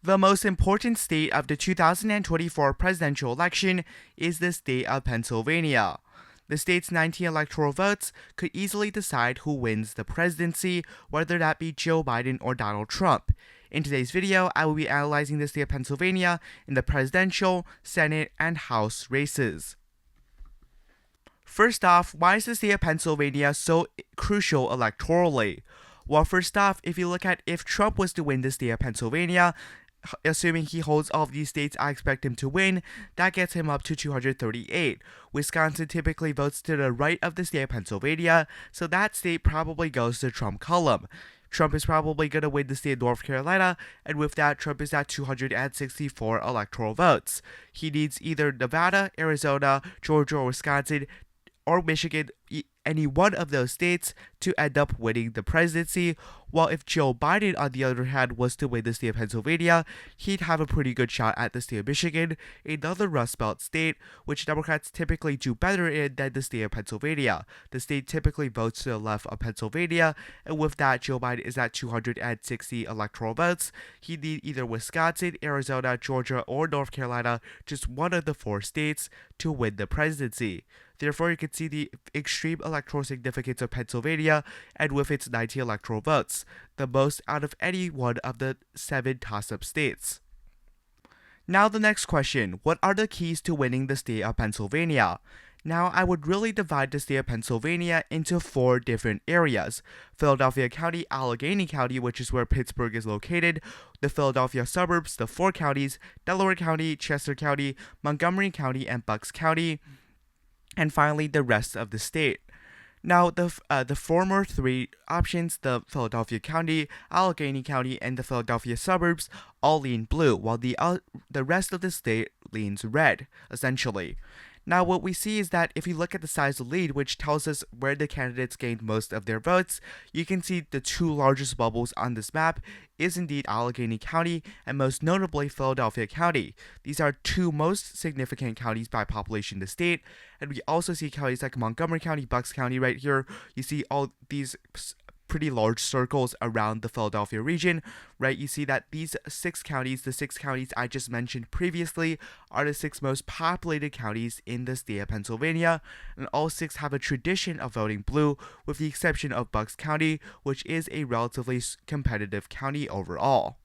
The most important state of the 2024 presidential election is the state of Pennsylvania. The state's 19 electoral votes could easily decide who wins the presidency, whether that be Joe Biden or Donald Trump. In today's video, I will be analyzing the state of Pennsylvania in the presidential, Senate, and House races. First off, why is the state of Pennsylvania so crucial electorally? Well, first off, if you look at if Trump was to win the state of Pennsylvania, assuming he holds all of these states I expect him to win, that gets him up to 238. Wisconsin typically votes to the right of the state of Pennsylvania, so that state probably goes to the Trump column. Trump is probably going to win the state of North Carolina, and with that, Trump is at 264 electoral votes. He needs either Nevada, Arizona, Georgia, or Wisconsin, or Michigan, any one of those states, to end up winning the presidency, while if Joe Biden, on the other hand, was to win the state of Pennsylvania, he'd have a pretty good shot at the state of Michigan, another Rust Belt state, which Democrats typically do better in than the state of Pennsylvania. The state typically votes to the left of Pennsylvania, and with that, Joe Biden is at 260 electoral votes. He'd need either Wisconsin, Arizona, Georgia, or North Carolina, just one of the four states, to win the presidency. Therefore, you can see the extreme electoral significance of Pennsylvania, and with its 90 electoral votes, the most out of any one of the 7 toss-up states. Now the next question, what are the keys to winning the state of Pennsylvania? Now, I would really divide the state of Pennsylvania into 4 different areas. Philadelphia County, Allegheny County, which is where Pittsburgh is located, the Philadelphia suburbs, the 4 counties, Delaware County, Chester County, Montgomery County, and Bucks County, and finally the rest of the state. Now, the former 3 options, the Philadelphia County, Allegheny County, and the Philadelphia suburbs, all lean blue, while the rest of the state leans red, essentially. Now, what we see is that if you look at the size of the lead, which tells us where the candidates gained most of their votes, you can see the 2 largest bubbles on this map is indeed Allegheny County and most notably Philadelphia County. These are 2 most significant counties by population in the state, and we also see counties like Montgomery County, Bucks County right here. You see all these pretty large circles around the Philadelphia region, right? You see that these 6 counties, the 6 counties I just mentioned previously, are the 6 most populated counties in the state of Pennsylvania, and all 6 have a tradition of voting blue, with the exception of Bucks County, which is a relatively competitive county overall.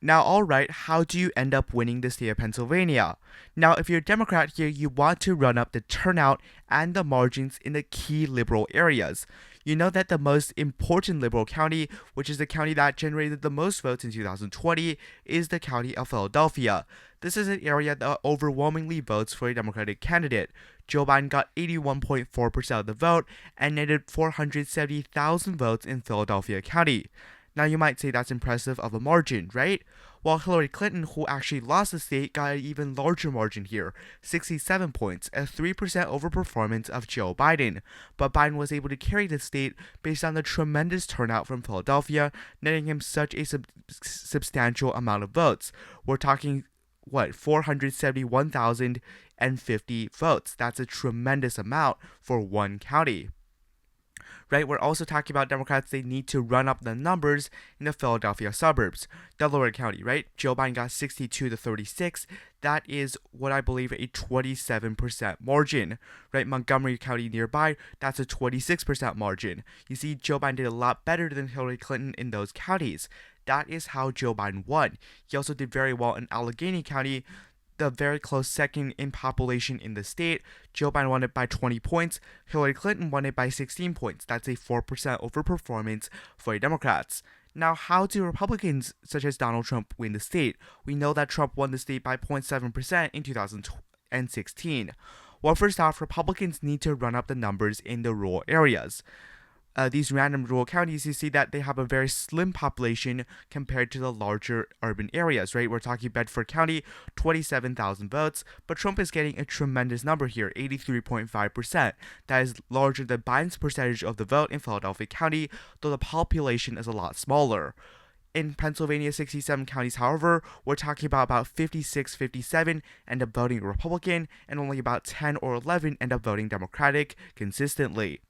Now, alright, how do you end up winning the state of Pennsylvania? Now, if you're a Democrat here, you want to run up the turnout and the margins in the key liberal areas. You know that the most important liberal county, which is the county that generated the most votes in 2020, is the county of Philadelphia. This is an area that overwhelmingly votes for a Democratic candidate. Joe Biden got 81.4% of the vote and netted 470,000 votes in Philadelphia County. Now, you might say that's impressive of a margin, right? While Hillary Clinton, who actually lost the state, got an even larger margin here, 67 points, a 3% overperformance of Joe Biden. But Biden was able to carry the state based on the tremendous turnout from Philadelphia, netting him such a substantial amount of votes. We're talking, 471,050 votes. That's a tremendous amount for one county. Right, we're also talking about Democrats, they need to run up the numbers in the Philadelphia suburbs. Delaware County, right? Joe Biden got 62 to 36. That is what I believe a 27% margin, right? Montgomery County nearby, that's a 26% margin. You see, Joe Biden did a lot better than Hillary Clinton in those counties. That is how Joe Biden won. He also did very well in Allegheny County, the very close second in population in the state. Joe Biden won it by 20 points. Hillary Clinton won it by 16 points. That's a 4% overperformance for the Democrats. Now, how do Republicans such as Donald Trump win the state? We know that Trump won the state by 0.7% in 2016. Well, first off, Republicans need to run up the numbers in the rural areas. These random rural counties, you see that they have a very slim population compared to the larger urban areas, right? We're talking Bedford County, 27,000 votes, but Trump is getting a tremendous number here, 83.5%. That is larger than Biden's percentage of the vote in Philadelphia County, though the population is a lot smaller. In Pennsylvania, 67 counties, however, we're talking about 56, 57 end up voting Republican, and only about 10 or 11 end up voting Democratic consistently.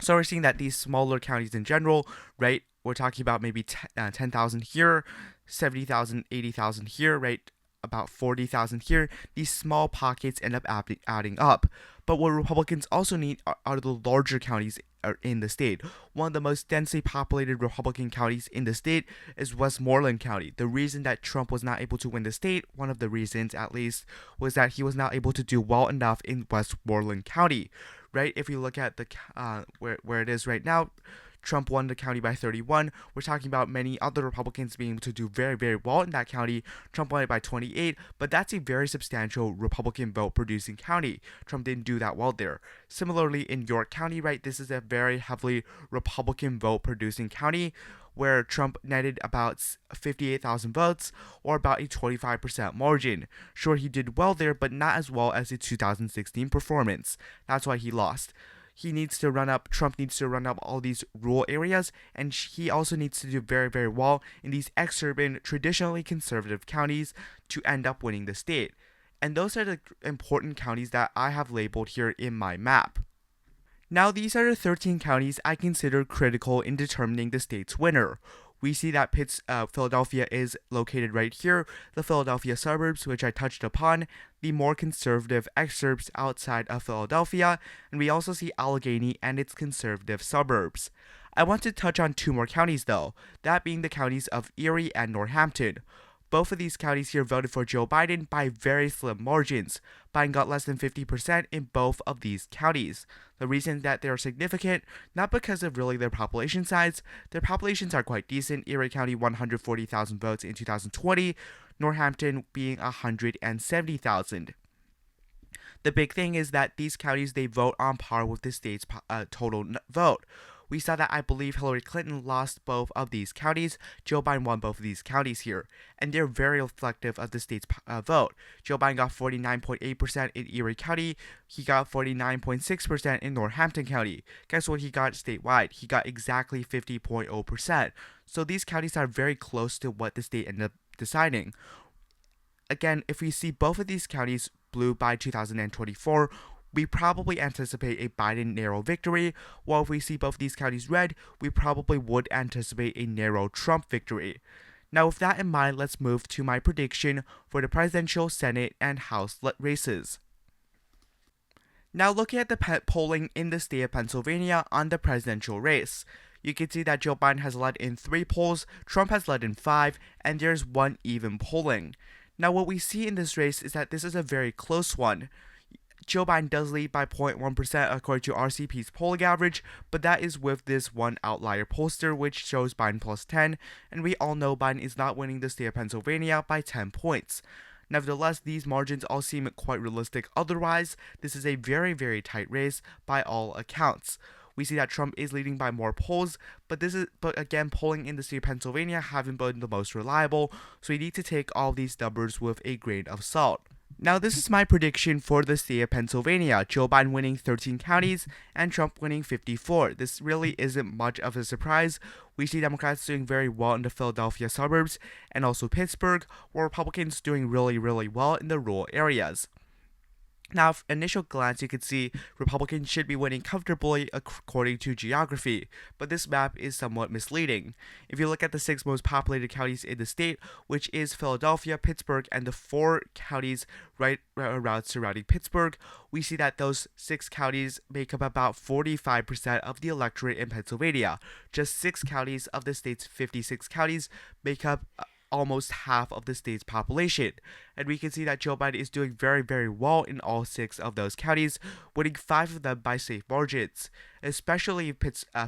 So we're seeing that these smaller counties in general, right, we're talking about maybe 10,000 here, 70,000, 80,000 here, right? About 40,000 here. These small pockets end up adding up. But what Republicans also need are the larger counties in the state. One of the most densely populated Republican counties in the state is Westmoreland County. The reason that Trump was not able to win the state, one of the reasons at least, was that he was not able to do well enough in Westmoreland County, right? If you look at the where it is right now, Trump won the county by 31. We're talking about many other Republicans being able to do very, very well in that county. Trump won it by 28, but that's a very substantial Republican vote producing county. Trump didn't do that well there. Similarly, in York County, right, this is a very heavily Republican vote producing county where Trump netted about 58,000 votes, or about a 25% margin. Sure, he did well there, but not as well as his 2016 performance. That's why he lost. Trump needs to run up all these rural areas, and he also needs to do very, very well in these exurban, traditionally conservative counties to end up winning the state. And those are the important counties that I have labeled here in my map. Now, these are the 13 counties I consider critical in determining the state's winner. We see that Philadelphia is located right here, the Philadelphia suburbs, which I touched upon, the more conservative exurbs outside of Philadelphia, and we also see Allegheny and its conservative suburbs. I want to touch on two more counties though, that being the counties of Erie and Northampton. Both of these counties here voted for Joe Biden by very slim margins. Biden got less than 50% in both of these counties. The reason that they're significant, not because of really their population size, their populations are quite decent. Erie County 140,000 votes in 2020, Northampton being 170,000. The big thing is that these counties, they vote on par with the state's total vote. We saw that I believe Hillary Clinton lost both of these counties. Joe Biden won both of these counties here. And they're very reflective of the state's vote. Joe Biden got 49.8% in Erie County. He got 49.6% in Northampton County. Guess what he got statewide? He got exactly 50.0%. So these counties are very close to what the state ended up deciding. Again, if we see both of these counties blue by 2024, we probably anticipate a Biden narrow victory, while if we see both these counties red, we probably would anticipate a narrow Trump victory. Now, with that in mind, let's move to my prediction for the presidential, Senate, and House races. Now, looking at the polling in the state of Pennsylvania on the presidential race, you can see that Joe Biden has led in 3 polls, Trump has led in 5, and there's 1 even polling. Now, what we see in this race is that this is a very close one. Joe Biden does lead by 0.1% according to RCP's polling average, but that is with this one outlier pollster which shows Biden plus 10, and we all know Biden is not winning the state of Pennsylvania by 10 points. Nevertheless, these margins all seem quite realistic otherwise. This is a very, very tight race by all accounts. We see that Trump is leading by more polls, but again, polling in the state of Pennsylvania haven't been the most reliable, so we need to take all these numbers with a grain of salt. Now, this is my prediction for the state of Pennsylvania. Joe Biden winning 13 counties and Trump winning 54. This really isn't much of a surprise. We see Democrats doing very well in the Philadelphia suburbs and also Pittsburgh, while Republicans doing really, really well in the rural areas. Now, at initial glance, you can see Republicans should be winning comfortably according to geography, but this map is somewhat misleading. If you look at the 6 most populated counties in the state, which is Philadelphia, Pittsburgh, and the 4 counties right around surrounding Pittsburgh, we see that those 6 counties make up about 45% of the electorate in Pennsylvania. Just 6 counties of the state's 56 counties make up almost half of the state's population. And we can see that Joe Biden is doing very, very well in all 6 of those counties, winning 5 of them by safe margins, especially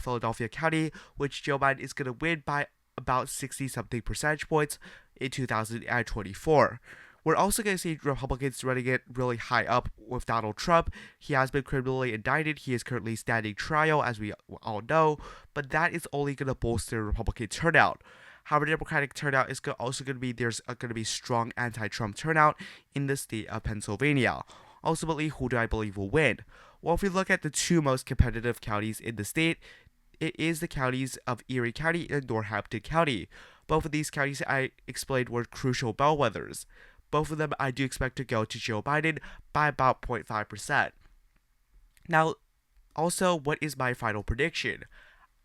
Philadelphia County, which Joe Biden is going to win by about 60-something percentage points in 2024. We're also going to see Republicans running it really high up with Donald Trump. He has been criminally indicted. He is currently standing trial, as we all know, but that is only going to bolster Republican turnout. However, Democratic turnout is also going to be, there's going to be strong anti-Trump turnout in the state of Pennsylvania. Ultimately, who do I believe will win? Well, if we look at the 2 most competitive counties in the state, it is the counties of Erie County and Northampton County. Both of these counties I explained were crucial bellwethers. Both of them I do expect to go to Joe Biden by about 0.5%. Now, also, what is my final prediction?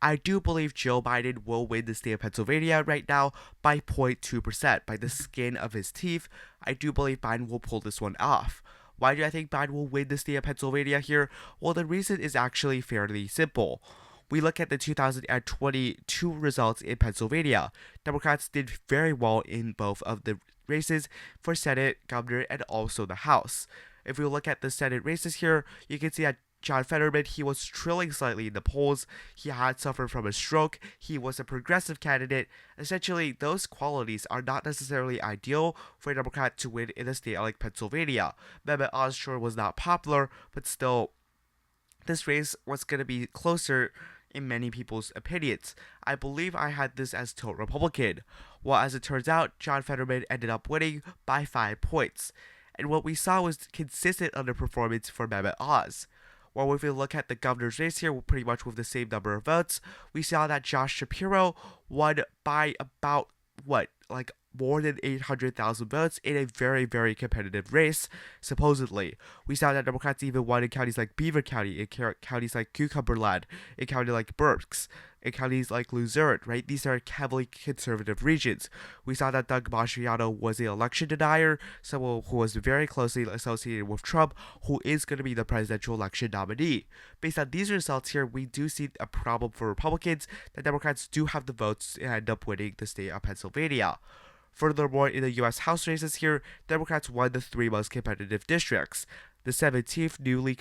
I do believe Joe Biden will win the state of Pennsylvania right now by 0.2%, by the skin of his teeth. I do believe Biden will pull this one off. Why do I think Biden will win the state of Pennsylvania here? Well, the reason is actually fairly simple. We look at the 2022 results in Pennsylvania. Democrats did very well in both of the races for Senate, Governor, and also the House. If we look at the Senate races here, you can see that John Fetterman, he was trailing slightly in the polls. He had suffered from a stroke. He was a progressive candidate. Essentially, those qualities are not necessarily ideal for a Democrat to win in a state like Pennsylvania. Mehmet Oz sure was not popular, but still, this race was going to be closer in many people's opinions. I believe I had this as tilt Republican. Well, as it turns out, John Fetterman ended up winning by 5 points. And what we saw was consistent underperformance for Mehmet Oz. Well, if we look at the governor's race here, pretty much with the same number of votes, we saw that Josh Shapiro won by about, more than 800,000 votes in a very, very competitive race, supposedly. We saw that Democrats even won in counties like Beaver County, in counties like Cucumberland, in counties like Berks, in counties like Luzerne, right? These are heavily conservative regions. We saw that Doug Mastriano was an election denier, someone who was very closely associated with Trump, who is going to be the presidential election nominee. Based on these results here, we do see a problem for Republicans that Democrats do have the votes to end up winning the state of Pennsylvania. Furthermore, in the U.S. House races here, Democrats won the 3 most competitive districts. The 17th newly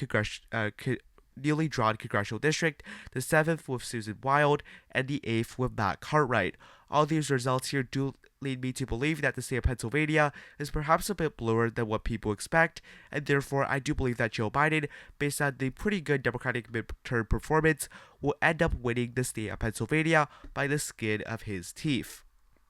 drawn congressional district, the 7th with Susan Wild, and the 8th with Matt Cartwright. All these results here do lead me to believe that the state of Pennsylvania is perhaps a bit bluer than what people expect, and therefore I do believe that Joe Biden, based on the pretty good Democratic midterm performance, will end up winning the state of Pennsylvania by the skin of his teeth.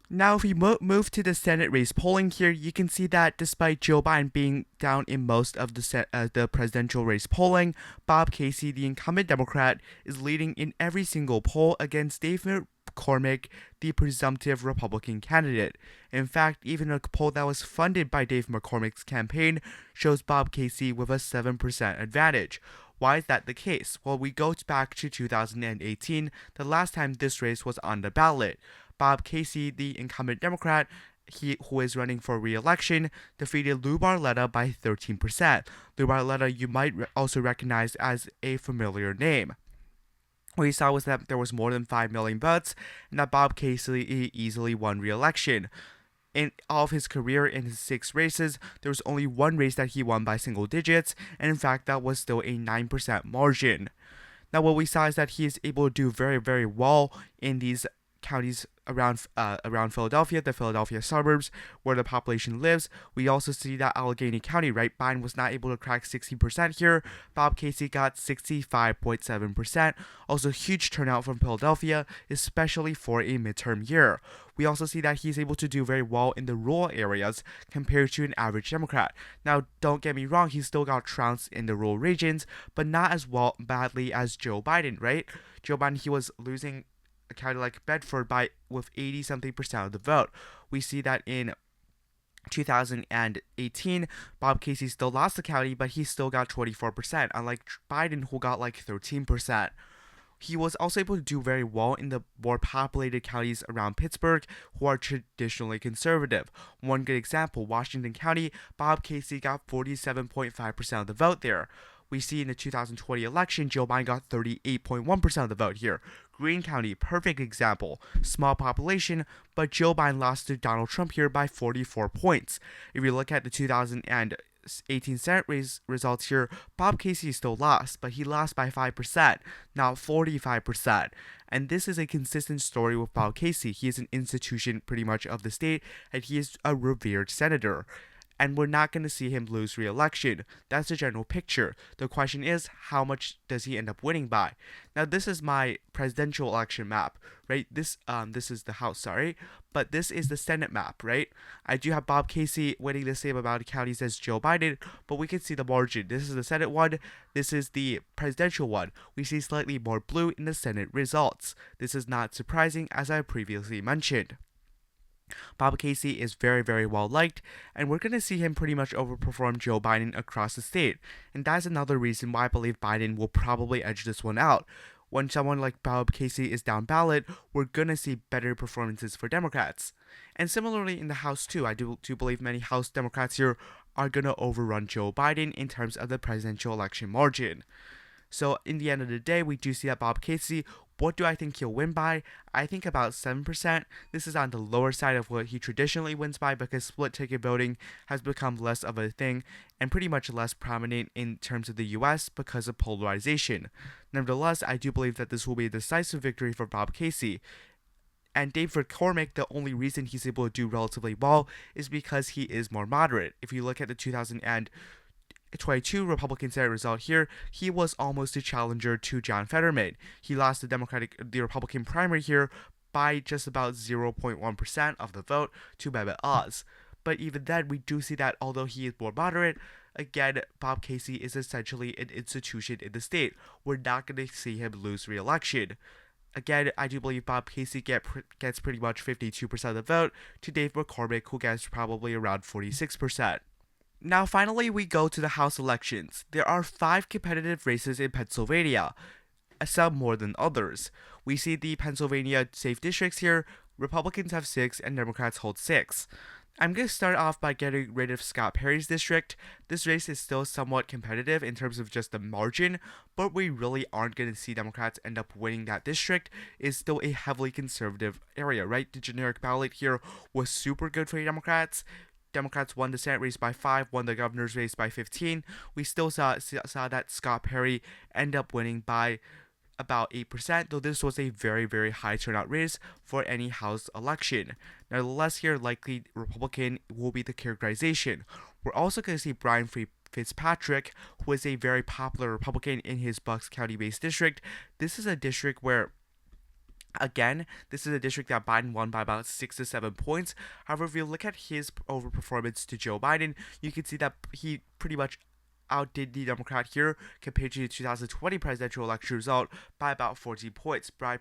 Now, if we move to the Senate race polling here, you can see that despite Joe Biden being down in most of the presidential race polling, Bob Casey, the incumbent Democrat, is leading in every single poll against Dave McCormick, the presumptive Republican candidate. In fact, even a poll that was funded by Dave McCormick's campaign shows Bob Casey with a 7% advantage. Why is that the case? Well, we go back to 2018, the last time this race was on the ballot. Bob Casey, the incumbent Democrat, who is running for re-election, defeated Lou Barletta by 13%. Lou Barletta you might also recognize as a familiar name. What we saw was that there was more than 5 million votes, and that Bob Casey easily won re-election. In all of his career in his 6 races, there was only 1 race that he won by single digits, and in fact that was still a 9% margin. Now what we saw is that he is able to do very, very well in these counties around Philadelphia, the Philadelphia suburbs, where the population lives. We also see that Allegheny County, right? Biden was not able to crack 60% here. Bob Casey got 65.7%. Also, huge turnout from Philadelphia, especially for a midterm year. We also see that he's able to do very well in the rural areas compared to an average Democrat. Now, don't get me wrong, he still got trounced in the rural regions, but not as badly as Joe Biden, right? Joe Biden, he was losing a county like Bedford with 80-something% of the vote. We see that in 2018, Bob Casey still lost the county, but he still got 24%, unlike Biden, who got 13%. He was also able to do very well in the more populated counties around Pittsburgh, who are traditionally conservative. One good example, Washington County, Bob Casey got 47.5% of the vote there. We see in the 2020 election, Joe Biden got 38.1% of the vote here. Greene County, perfect example. Small population, but Joe Biden lost to Donald Trump here by 44 points. If you look at the 2018 Senate race results here, Bob Casey still lost, but he lost by 5%, not 45%. And this is a consistent story with Bob Casey. He is an institution pretty much of the state, and he is a revered senator. And we're not going to see him lose re-election. That's the general picture. The question is, how much does he end up winning by? Now, this is my presidential election map, right? This is the House, sorry. But this is the Senate map, right? I do have Bob Casey winning the same amount of counties as Joe Biden, but we can see the margin. This is the Senate one. This is the presidential one. We see slightly more blue in the Senate results. This is not surprising, as I previously mentioned. Bob Casey is very, very well liked, and we're going to see him pretty much overperform Joe Biden across the state. And that's another reason why I believe Biden will probably edge this one out. when someone like Bob Casey is down ballot, we're gonna see better performances for Democrats. And similarly in the House too, I do believe many House Democrats here are gonna overrun Joe Biden in terms of the presidential election margin. So in the end of the day, we do see that Bob Casey, what do I think he'll win by? I think about 7%. This is on the lower side of what he traditionally wins by because split ticket voting has become less of a thing and pretty much less prominent in terms of the US because of polarization. Nevertheless, I do believe that this will be a decisive victory for Bob Casey. And David McCormick, the only reason he's able to do relatively well is because he is more moderate. If you look at the 2022 Republican Senate result here, he was almost a challenger to John Fetterman. He lost the Republican primary here by just about 0.1% of the vote to Mehmet Oz. But even then, we do see that although he is more moderate, again, Bob Casey is essentially an institution in the state. We're not going to see him lose re-election. Again, I do believe Bob Casey gets pretty much 52% of the vote to Dave McCormick, who gets probably around 46%. Now, finally, we go to the House elections. There are 5 competitive races in Pennsylvania, some more than others. We see the Pennsylvania safe districts here. Republicans have 6 and Democrats hold 6. I'm going to start off by getting rid of Scott Perry's district. This race is still somewhat competitive in terms of just the margin, but we really aren't going to see Democrats end up winning that district. It's still a heavily conservative area, right? The generic ballot here was super good for Democrats. Democrats won the Senate race by 5, won the governor's race by 15. We still saw that Scott Perry end up winning by about 8%, though this was a very, very high turnout race for any House election. Nevertheless, here likely Republican will be the characterization. We're also going to see Brian Fitzpatrick, who is a very popular Republican in his Bucks County-based district. This is a district where, again, this is a district that Biden won by about 6 to 7 points. However, if you look at his overperformance to Joe Biden, you can see that he pretty much outdid the Democrat here compared to the 2020 presidential election result by about 14 points. Brian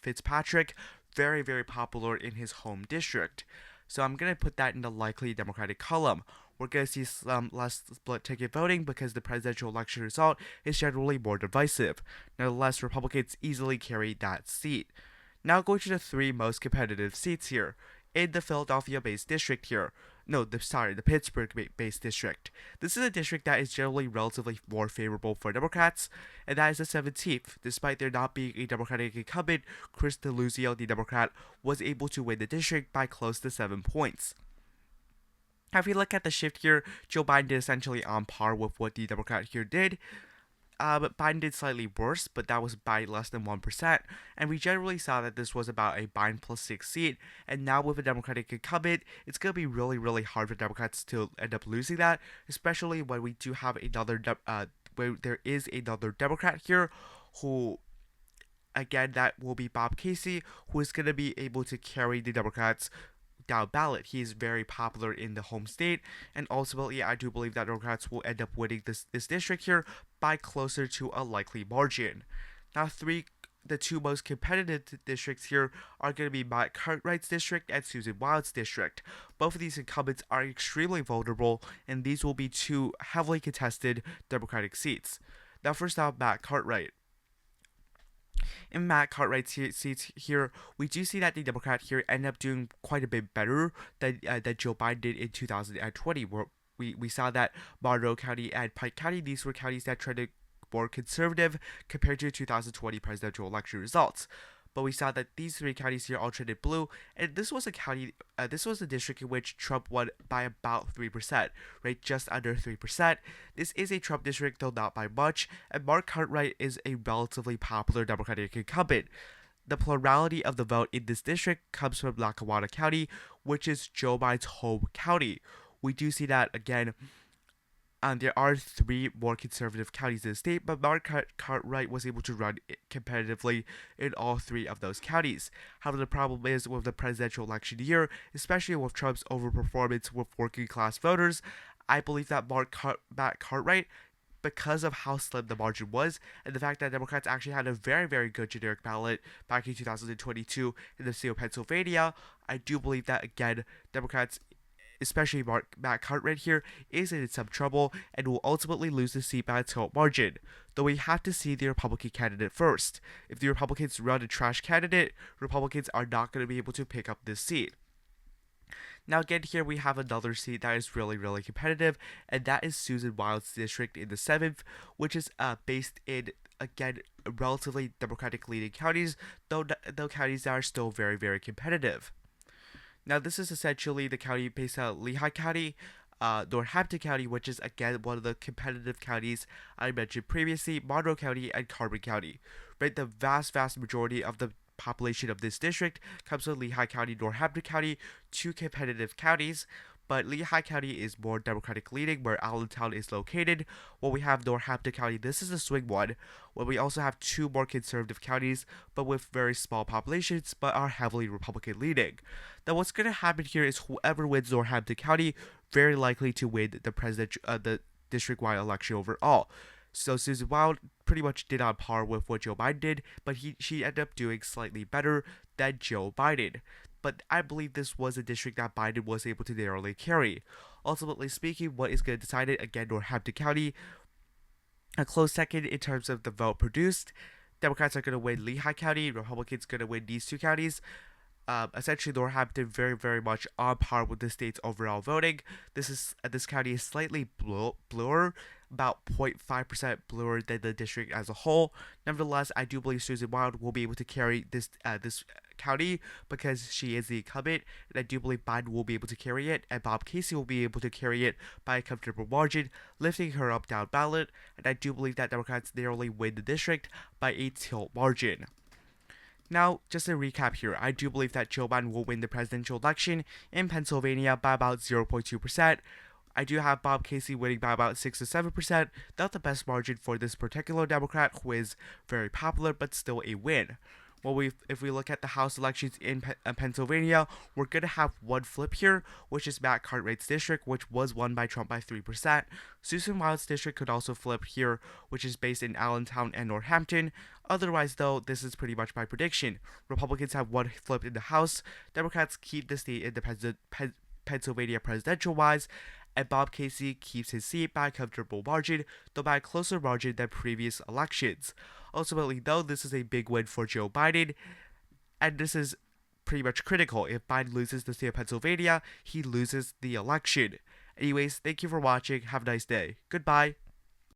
Fitzpatrick, very, very popular in his home district. So I'm going to put that in the likely Democratic column. We're going to see some less split ticket voting because the presidential election result is generally more divisive. Nevertheless, Republicans easily carry that seat. Now going to the 3 most competitive seats here. In the Philadelphia-based district here. The Pittsburgh-based district. This is a district that is generally relatively more favorable for Democrats, and that is the 17th. Despite there not being a Democratic incumbent, Chris DeLuzio, the Democrat, was able to win the district by close to 7 points. Now, if you look at the shift here, Joe Biden did essentially on par with what the Democrat here did. But Biden did slightly worse, but that was by less than 1%. And we generally saw that this was about a Biden plus 6 seat. And now with a Democratic incumbent, it's going to be really, really hard for Democrats to end up losing that, especially when we do have where there is another Democrat here who, again, that will be Bob Casey, who is going to be able to carry the Democrats down ballot. He is very popular in the home state, and ultimately I do believe that Democrats will end up winning this district here by closer to a likely margin. Now, the 2 most competitive districts here are going to be Matt Cartwright's district and Susan Wild's district. Both of these incumbents are extremely vulnerable, and these will be 2 heavily contested Democratic seats. Now, first off, Matt Cartwright. In Matt Cartwright's seats here, we do see that the Democrat here ended up doing quite a bit better than Joe Biden did in 2020, where we saw that Monroe County and Pike County, these were counties that trended more conservative compared to 2020 presidential election results. But we saw that these 3 counties here all trended blue, and this was a district in which Trump won by about 3%, right, just under 3%. This is a Trump district, though not by much, and Mark Cartwright is a relatively popular Democratic incumbent. The plurality of the vote in this district comes from Lackawanna County, which is Joe Biden's home county. We do see that, again, there are 3 more conservative counties in the state, but Mark Cartwright was able to run competitively in all 3 of those counties. However, the problem is with the presidential election year, especially with Trump's overperformance with working class voters, I believe that Matt Cartwright, because of how slim the margin was, and the fact that Democrats actually had a very, very good generic ballot back in 2022 in the state of Pennsylvania, I do believe that, again, Democrats especially Matt Cartwright here, is in some trouble and will ultimately lose the seat by a tilt margin. Though we have to see the Republican candidate first. If the Republicans run a trash candidate, Republicans are not going to be able to pick up this seat. Now again, here we have another seat that is really competitive, and that is Susan Wild's district in the 7th, which is based in, again, relatively Democratic leading counties, though counties that are still very competitive. Now this is essentially the county based out of Lehigh County, Northampton County, which is again one of the competitive counties I mentioned previously, Monroe County, and Carbon County. Right, the vast majority of the population of this district comes from Lehigh County, Northampton County, two competitive counties, but Lehigh County is more Democratic leaning, where Allentown is located. While we have Northampton County, this is a swing one, where we also have two more conservative counties, but with very small populations, but are heavily Republican leaning. Now what's going to happen here is whoever wins Northampton County, very likely to win the district-wide election overall. So Susan Wild pretty much did on par with what Joe Biden did, but she ended up doing slightly better than Joe Biden. But I believe this was a district that Biden was able to narrowly carry. Ultimately speaking, what is going to decide it? Again, Northampton County, a close second in terms of the vote produced. Democrats are going to win Lehigh County, Republicans going to win these two counties. Essentially, Northampton very much on par with the state's overall voting. This county is slightly bluer, about 0.5% bluer than the district as a whole. Nevertheless, I do believe Susan Wild will be able to carry this county because she is the incumbent, and I do believe Biden will be able to carry it, and Bob Casey will be able to carry it by a comfortable margin, lifting her up down ballot, and I do believe that Democrats narrowly win the district by a tilt margin. Now, just a recap here, I do believe that Joe Biden will win the presidential election in Pennsylvania by about 0.2%. I do have Bob Casey winning by about 6 to 7%, not the best margin for this particular Democrat who is very popular, but still a win. Well, if we look at the House elections in Pennsylvania, we're going to have one flip here, which is Matt Cartwright's district, which was won by Trump by 3%. Susan Wild's district could also flip here, which is based in Allentown and Northampton. Otherwise, though, this is pretty much my prediction. Republicans have one flip in the House, Democrats keep the state in the Pennsylvania presidential-wise, and Bob Casey keeps his seat by a comfortable margin, though by a closer margin than previous elections. Ultimately, though, this is a big win for Joe Biden, and this is pretty much critical. If Biden loses the state of Pennsylvania, he loses the election. Anyways, thank you for watching. Have a nice day. Goodbye.